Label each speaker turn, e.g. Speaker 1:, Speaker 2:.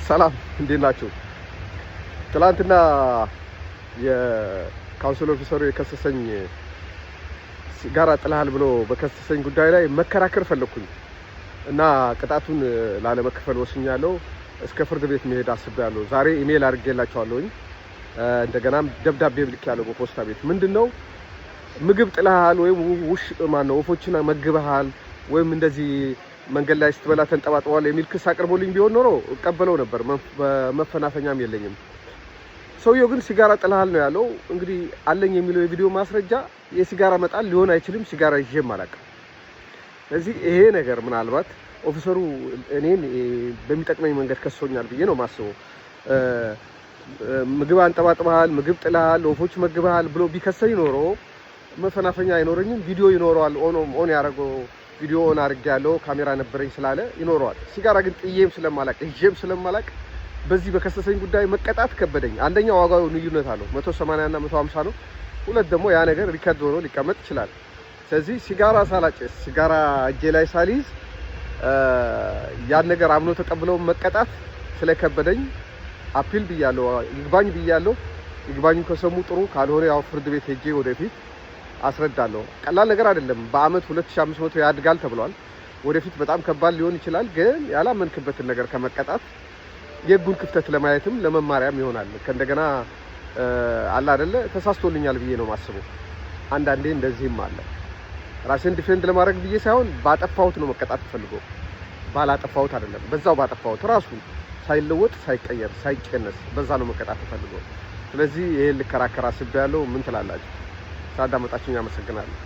Speaker 1: ሰላም እንዴት ናችሁ? ትላንትና የካውንስል ኦፊሰሩ የከሰሰኝ ሲጋራ ጥለሃል ብሎ በከሰሰኝ ጉዳይ ላይ መከራከር ፈለኩኝ እና ቅጣቱን ላለመከፈል ወስኛለሁ። እስከ ፍርድ ቤት መሄድ አስቤያለሁ። ዛሬ ኢሜል አድርጌላቸዋለሁኝ። እንደገናም ደብዳቤ ልኬያለሁ በፖስታ ቤት። ምንድነው ምግብ ጥለሃል ወይም ወፎችን መግበሃል ወይም እንደዚህ መንገድ ላይ ስትበላ ተንጠባጥበዋል የሚል ክስ አቅርቦልኝ ቢሆን ኖሮ እቀበለው ነበር። መፈናፈኛም የለኝም። ሰውየው ግን ሲጋራ ጥለሃል ነው ያለው። እንግዲህ አለኝ የሚለው የቪዲዮ ማስረጃ የሲጋራ መጣል ሊሆን አይችልም። ሲጋራ ይዤም አላውቅም። ስለዚህ ይሄ ነገር ምናልባት ኦፊሰሩ እኔን በሚጠቅመኝ መንገድ ከሶኛል ብዬ ነው ማስበው። ምግብ አንጠባጥበሃል፣ ምግብ ጥለሃል፣ ወፎች መግበሃል ብሎ ቢከሰኝ ኖሮ መፈናፈኛ አይኖረኝም። ቪዲዮ ይኖረዋል። ኦን ያደረገው ቪዲዮ ኦን አድርጌያለሁ። ካሜራ ነበረኝ ስላለ ይኖረዋል። ሲጋራ ግን ጥዬም ስለማላቅ ይዤም ስለማላቅ በዚህ በከሰሰኝ ጉዳይ መቀጣት ከበደኝ። አንደኛ ዋጋው ልዩነት አለው 180 እና 150 ነው። ሁለት ደግሞ ያ ነገር ሪከርድ ሆኖ ሊቀመጥ ይችላል። ስለዚህ ሲጋራ ሳላጨስ ሲጋራ እጄ ላይ ሳልይዝ ያን ነገር አምኖ ተቀብለው መቀጣት ስለከበደኝ አፒል ብያለሁ፣ ይግባኝ ብያለሁ። ይግባኙ ከሰሙ ጥሩ፣ ካልሆነ ያው ፍርድ ቤት ሄጄ ወደፊት አስረዳለሁ። ቀላል ነገር አይደለም። በአመት 2500 ያድጋል ተብሏል። ወደፊት በጣም ከባድ ሊሆን ይችላል። ግን ያላመንክበትን ነገር ከመቀጣት የህጉን ክፍተት ለማየትም ለመማሪያም ይሆናል። ከእንደገና አለ አይደለ ተሳስቶልኛል ብዬ ነው ማስበው። አንዳንዴ እንደዚህም አለ። ራሴን ዲፌንድ ለማድረግ ብዬ ሳይሆን ባጠፋሁት ነው መቀጣት ፈልገው፣ ባላጠፋሁት አይደለም። በዛው ባጠፋሁት ራሱ ሳይለወጥ ሳይቀየር ሳይቀነስ በዛ ነው መቀጣት ፈልገው። ስለዚህ ይሄን ልከራከር አስቤያለሁ። ምን ትላላችሁ? ሳዳመጣችሁኝ አመሰግናለሁ።